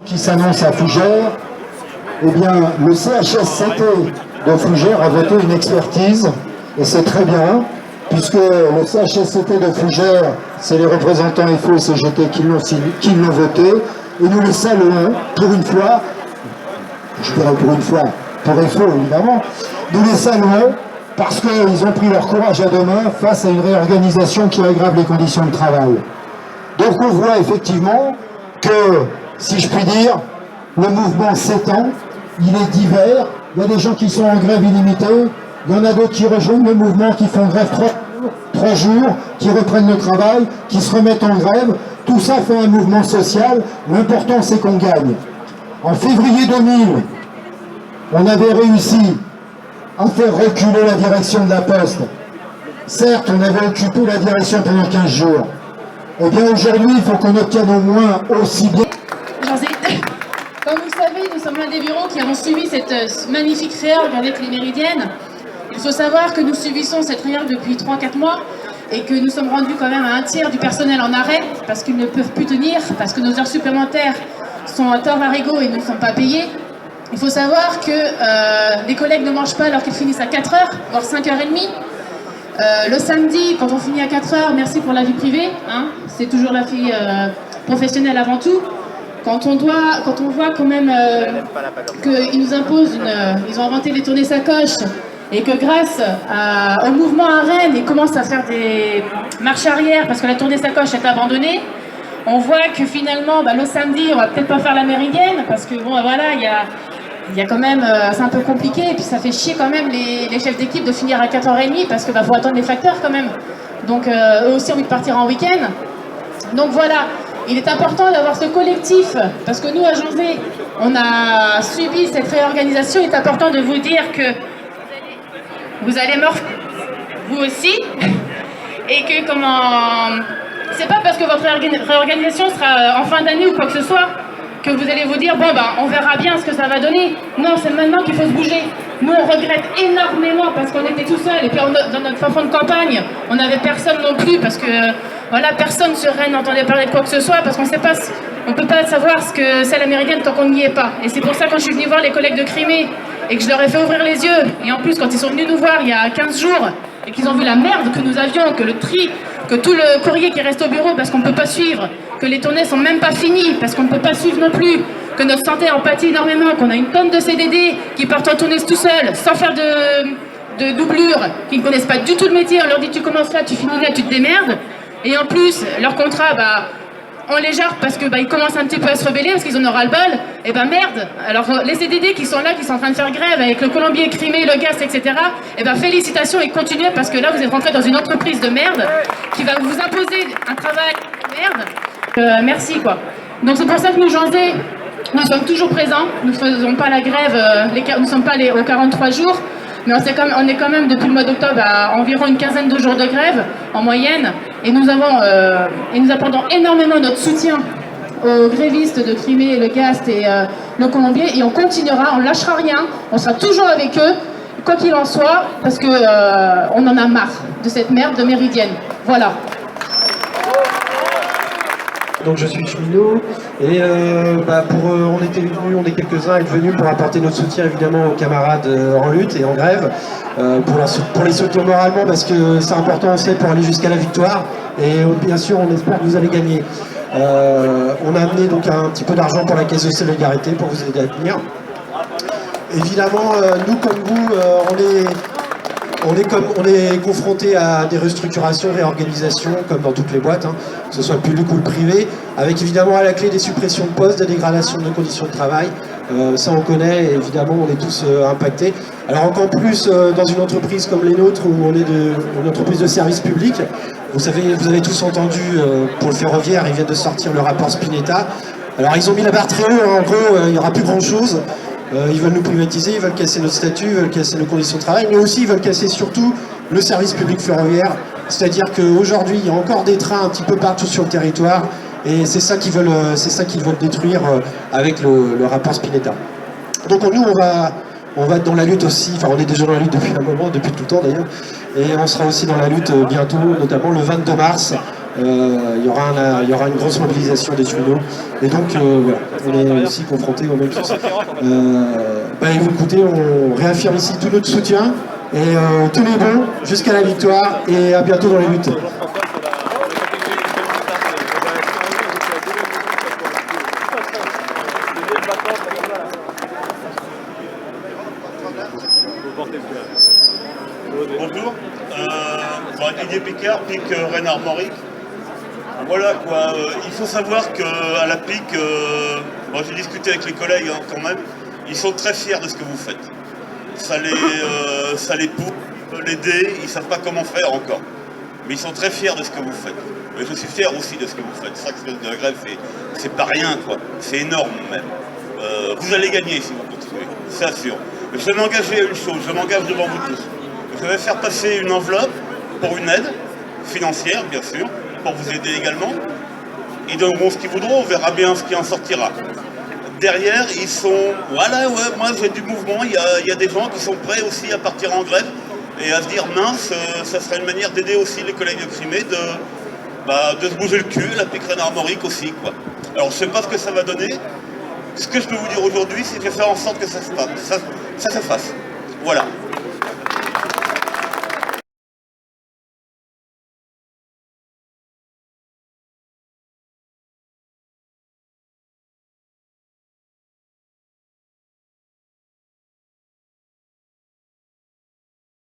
Qui s'annonce à Fougères, eh bien, le CHSCT de Fougères a voté une expertise, et c'est très bien, puisque le CHSCT de Fougères, c'est les représentants FO et CGT qui l'ont voté, et nous les saluons pour une fois, je dirais pour une fois, pour FO évidemment, nous les saluons parce qu'ils ont pris leur courage à deux mains face à une réorganisation qui aggrave les conditions de travail. Donc on voit effectivement que, si je puis dire, le mouvement s'étend, il est divers, il y a des gens qui sont en grève illimitée, il y en a d'autres qui rejoignent le mouvement, qui font grève 3 jours, qui reprennent le travail, qui se remettent en grève, tout ça fait un mouvement social, l'important c'est qu'on gagne. En février 2000, on avait réussi à faire reculer la direction de la Poste. Certes, on avait occupé la direction pendant 15 jours. Eh bien aujourd'hui, il faut qu'on obtienne au moins aussi bien... Comme vous le savez, nous sommes l'un des bureaux qui avons suivi cette magnifique réorg avec les Méridiennes. Il faut savoir que nous subissons cette réorg depuis 3-4 mois et que nous sommes rendus quand même à un tiers du personnel en arrêt parce qu'ils ne peuvent plus tenir, parce que nos heures supplémentaires sont à tort larigot et ne sont pas payées. Il faut savoir que les collègues ne mangent pas alors qu'ils finissent à 4h, voire 5h30. Le samedi, quand on finit à 4h, merci pour la vie privée, hein, c'est toujours la vie professionnelle avant tout. Quand on voit quand même qu'ils nous imposent ils ont inventé les tournées sacoches et que grâce au mouvement à Rennes, ils commencent à faire des marches arrière parce que la tournée sacoche est abandonnée, on voit que finalement, le samedi, on va peut-être pas faire la Méridienne parce que bon, voilà, il y a quand même, c'est un peu compliqué et puis ça fait chier quand même les chefs d'équipe de finir à 4h30 parce qu'il faut attendre les facteurs quand même. Donc eux aussi ont envie de partir en week-end. Donc voilà, il est important d'avoir ce collectif parce que nous à Janzé, on a subi cette réorganisation. Il est important de vous dire que vous allez morfler vous aussi et que c'est pas parce que votre réorganisation sera en fin d'année ou quoi que ce soit que vous allez vous dire, on verra bien ce que ça va donner. Non, c'est maintenant qu'il faut se bouger. Nous, on regrette énormément parce qu'on était tout seul. Et puis, dans notre fin fond de campagne, on n'avait personne non plus parce que, personne sur Rennes n'entendait parler de quoi que ce soit parce qu'on ne peut pas savoir ce que c'est la Méridienne tant qu'on n'y est pas. Et c'est pour ça, quand je suis venue voir les collègues de Crimée et que je leur ai fait ouvrir les yeux, et en plus, quand ils sont venus nous voir il y a 15 jours et qu'ils ont vu la merde que nous avions, que le tri, que tout le courrier qui reste au bureau parce qu'on ne peut pas suivre, que les tournées sont même pas finies parce qu'on ne peut pas suivre non plus, que notre santé en pâtit énormément, qu'on a une tonne de CDD qui partent en tournée tout seuls, sans faire de doublure, qui ne connaissent pas du tout le métier, on leur dit tu commences là, tu finis là, tu te démerdes, et en plus, leur contrat, on les jarre parce que ils commencent un petit peu à se rebeller parce qu'ils en auront ras-le-bol, et merde. Alors les CDD qui sont là, qui sont en train de faire grève avec le Colombier, Crimée, le gaz, etc. Félicitations et continuez parce que là vous êtes rentrés dans une entreprise de merde qui va vous imposer un travail de merde. Merci quoi. Donc c'est pour ça que nous Janzé, nous sommes toujours présents, nous ne faisons pas la grève, nous ne sommes pas aux 43 jours. Mais on est quand même depuis le mois d'octobre à environ une quinzaine de jours de grève en moyenne et nous apportons énormément notre soutien aux grévistes de Crimée, le Gast et le Colombier et on continuera, on ne lâchera rien, on sera toujours avec eux, quoi qu'il en soit, parce qu'on en a marre de cette merde de Méridienne. Voilà. Donc je suis cheminot et on est quelques-uns à être venus pour apporter notre soutien évidemment aux camarades en lutte et en grève, pour les soutenir moralement parce que c'est important on sait pour aller jusqu'à la victoire et bien sûr on espère que vous allez gagner. On a amené donc un petit peu d'argent pour la caisse de solidarité pour vous aider à tenir. Évidemment nous comme vous on est confronté à des restructurations, réorganisations, comme dans toutes les boîtes, que ce soit le public ou le privé, avec évidemment à la clé des suppressions de postes, des dégradations de nos conditions de travail. Ça on connaît, et évidemment on est tous impactés. Alors encore plus dans une entreprise comme les nôtres, où on est une entreprise de service public. Vous avez tous entendu, pour le ferroviaire, ils viennent de sortir le rapport Spinetta. Alors ils ont mis la barre très haut, en gros il n'y aura plus grand chose. Ils veulent nous privatiser, ils veulent casser notre statut, ils veulent casser nos conditions de travail, mais aussi ils veulent casser surtout le service public ferroviaire. C'est-à-dire qu'aujourd'hui, il y a encore des trains un petit peu partout sur le territoire, et c'est ça qu'ils veulent détruire avec le rapport Spinetta. Donc nous, on va être dans la lutte aussi, enfin on est déjà dans la lutte depuis un moment, depuis tout le temps d'ailleurs, et on sera aussi dans la lutte bientôt, notamment le 22 mars, il y aura une grosse mobilisation des cheminots. Et donc, voilà, on est aussi confronté au même souci. Écoutez, on réaffirme ici tout notre soutien et tenez bon jusqu'à la victoire et à bientôt dans les luttes. Bonjour, Didier Picard, PIC Rennes-Armorique. Voilà quoi, il faut savoir qu'à la PIC, j'ai discuté avec les collègues quand même, ils sont très fiers de ce que vous faites. Ça les pousse, l'aider, ils ne savent pas comment faire encore. Mais ils sont très fiers de ce que vous faites. Mais je suis fier aussi de ce que vous faites. 5 semaines de grève, c'est pas rien quoi, c'est énorme même. Vous allez gagner si vous continuez, c'est sûr. Mais je vais m'engager à une chose, je m'engage devant vous tous. Je vais faire passer une enveloppe pour une aide financière, bien sûr, pour vous aider également. Ils donneront ce qu'ils voudront, on verra bien ce qui en sortira. Derrière, ils sont... Voilà, ouais, moi j'ai du mouvement, il y a des gens qui sont prêts aussi à partir en grève et à se dire, mince, ça serait une manière d'aider aussi les collègues de Crimée, de se bouger le cul, la PIC Rennes-Armorique aussi, quoi. Alors je sais pas ce que ça va donner. Ce que je peux vous dire aujourd'hui, c'est que je vais faire en sorte que ça se fasse. Voilà.